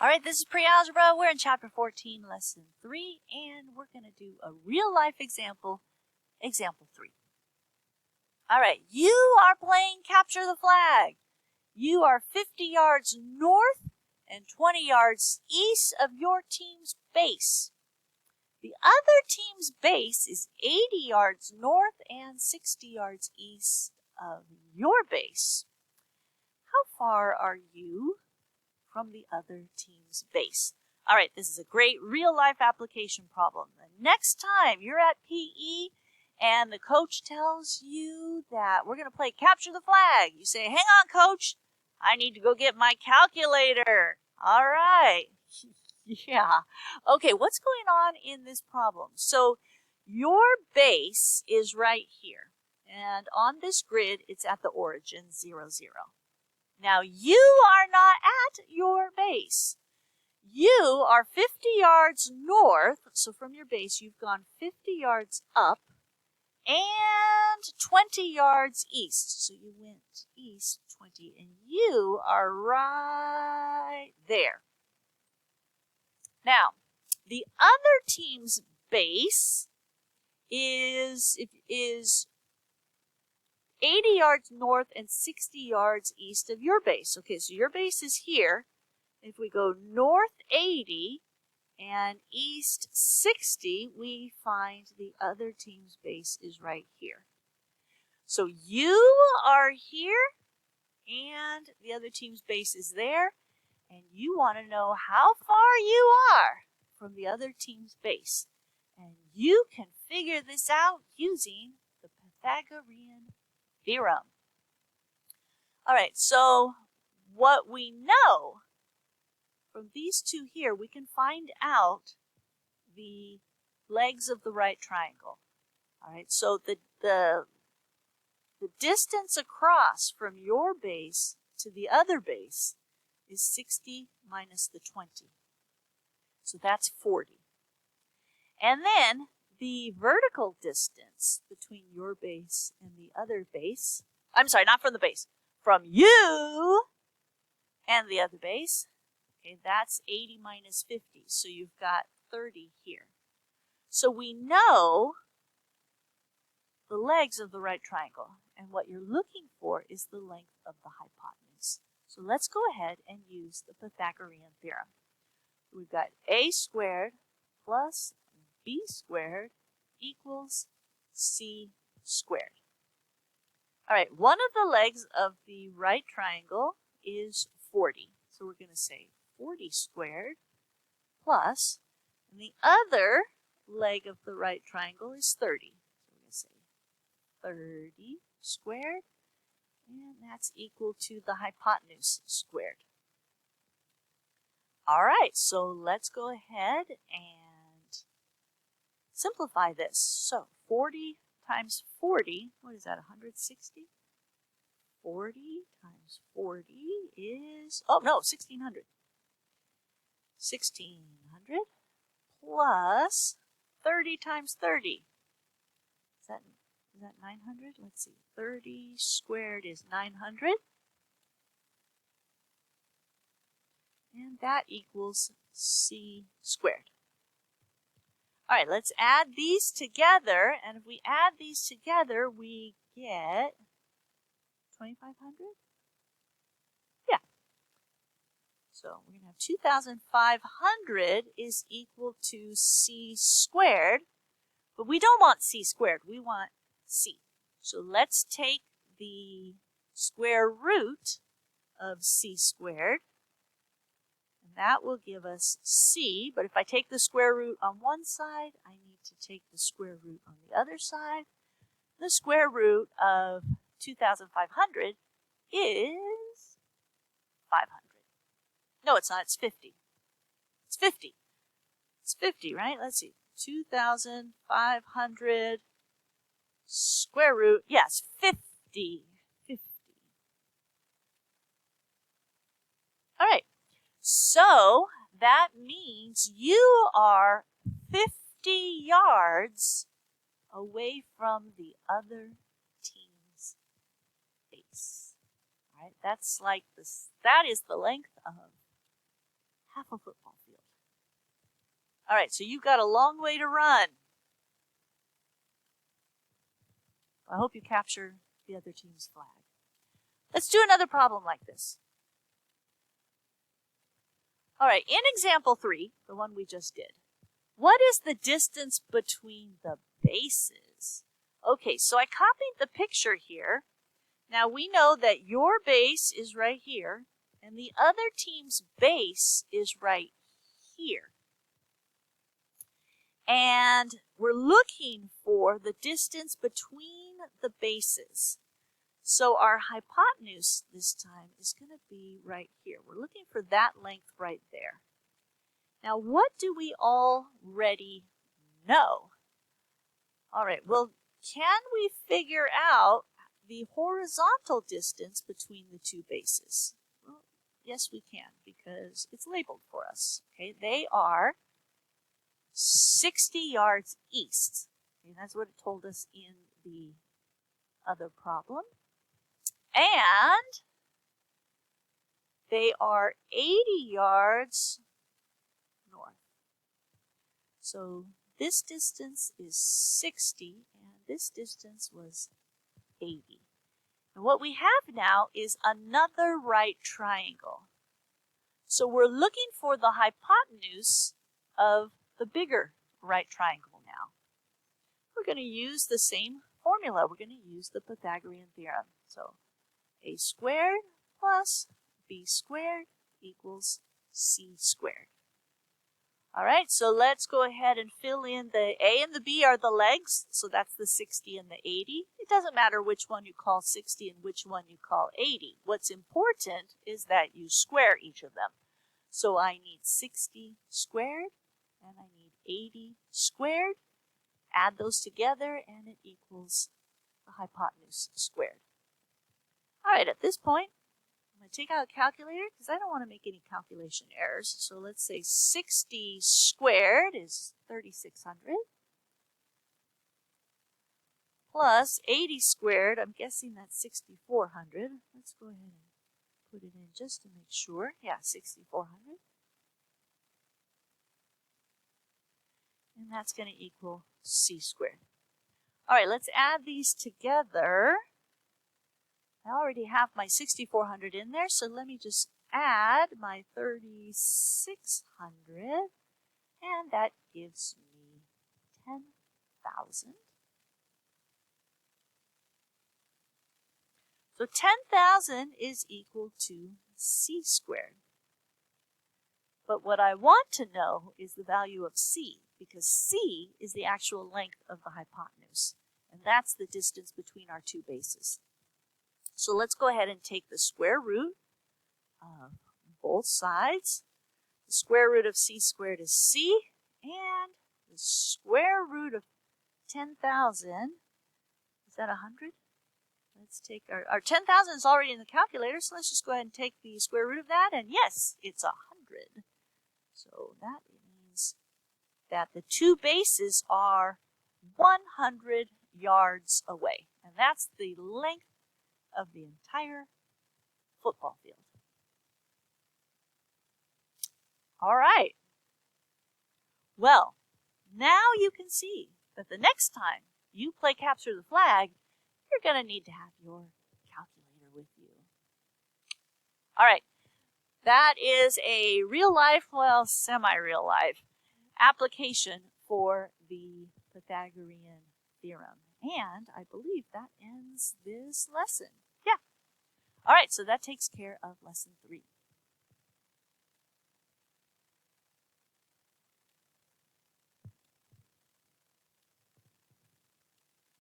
All right, this is pre-algebra. We're in chapter 14, lesson 3, and we're going to do a real-life example, example 3. All right, you are playing capture the flag. You are 50 yards north and 20 yards east of your team's base. The other team's base is 80 yards north and 60 yards east of your base. How far are you from the other team's base? All right, this is a great real-life application problem. The next time you're at PE and the coach tells you that we're going to play capture the flag, you say, hang on, coach, I need to go get my calculator. All right. Yeah. Okay, what's going on in this problem? So your base is right here. And on this grid, it's at the origin, 0, 0. Now, you are not at your base. You are 50 yards north, so from your base, you've gone 50 yards up and 20 yards east. So you went east 20, and you are right there. Now, the other team's base is 80 yards north and 60 yards east of your base. Okay, so your base is here. If we go north 80 and east 60, we find the other team's base is right here. So you are here and the other team's base is there. And you want to know how far you are from the other team's base. And you can figure this out using the Pythagorean theorem. All right, so what we know from these two here, we can find out the legs of the right triangle. All right, so the distance across from your base to the other base is 60 minus the 20. So that's 40. And then the vertical distance between your base and the other base, I'm sorry, not from the base, from you and the other base, okay, that's 80 minus 50. So you've got 30 here. So we know the legs of the right triangle, and what you're looking for is the length of the hypotenuse. So let's go ahead and use the Pythagorean theorem. We've got a squared plus b squared equals c squared. All right, one of the legs of the right triangle is 40. So we're going to say 40 squared plus, and the other leg of the right triangle is 30. So we're going to say 30 squared. And that's equal to the hypotenuse squared. All right, so let's go ahead and simplify this. So 40 times 40, what is that, 160? 40 times 40 is, oh no, 1,600. 1,600 plus 30 times 30. Is that 900? Let's see. 30 squared is 900. And that equals c squared. All right, let's add these together. And if we add these together, we get 2,500? Yeah. So we're going to have 2,500 is equal to c squared. But we don't want c squared. We want c. So let's take the square root of c squared, and that will give us c. But if I take the square root on one side, I need to take the square root on the other side. The square root of 2,500 is 500. No, it's not. It's 50. It's 50. It's 50, right? Let's see. 2,500 square root, yes, 50. 50. All right, so that means you are 50 yards away from the other team's base. All right, that's like this. That is the length of half a football field. All right, so you've got a long way to run. I hope you capture the other team's flag. Let's do another problem like this. All right, in example 3, the one we just did, what is the distance between the bases? Okay, so I copied the picture here. Now we know that your base is right here, and the other team's base is right here. And we're looking for the distance between the bases. So our hypotenuse this time is going to be right here. We're looking for that length right there. Now, what do we already know? All right, well, can we figure out the horizontal distance between the two bases? Well, yes, we can, because it's labeled for us. Okay, they are 60 yards east. Okay, that's what it told us in the other problem. And they are 80 yards north. So this distance is 60, and this distance was 80. And what we have now is another right triangle. So we're looking for the hypotenuse of the bigger right triangle now. We're going to use the same formula. We're going to use the Pythagorean theorem. So a squared plus b squared equals c squared. All right, so let's go ahead and fill in the a and the b are the legs, so that's the 60 and the 80. It doesn't matter which one you call 60 and which one you call 80. What's important is that you square each of them. So I need 60 squared and I need 80 squared. Add those together and it equals the hypotenuse squared. All right, at this point, I'm going to take out a calculator because I don't want to make any calculation errors. So let's say 60 squared is 3,600 plus 80 squared, I'm guessing that's 6,400. Let's go ahead and put it in just to make sure. Yeah, 6,400. And that's going to equal c squared. All right, let's add these together. I already have my 6,400 in there, so let me just add my 3,600, and that gives me 10,000. So 10,000 is equal to c squared. But what I want to know is the value of c, because c is the actual length of the hypotenuse, and that's the distance between our two bases. So let's go ahead and take the square root of both sides. The square root of c squared is c, and the square root of 10,000, is that 100? Let's take our 10,000 is already in the calculator, so let's just go ahead and take the square root of that, and yes, it's 100. So that means that the two bases are 100 yards away, and that's the length of the entire football field. All right. Well, now you can see that the next time you play Capture the Flag, you're going to need to have your calculator with you. All right. That is a real life, well, semi-real life application for the Pythagorean theorem. And I believe that ends this lesson. Yeah. All right, so that takes care of lesson 3.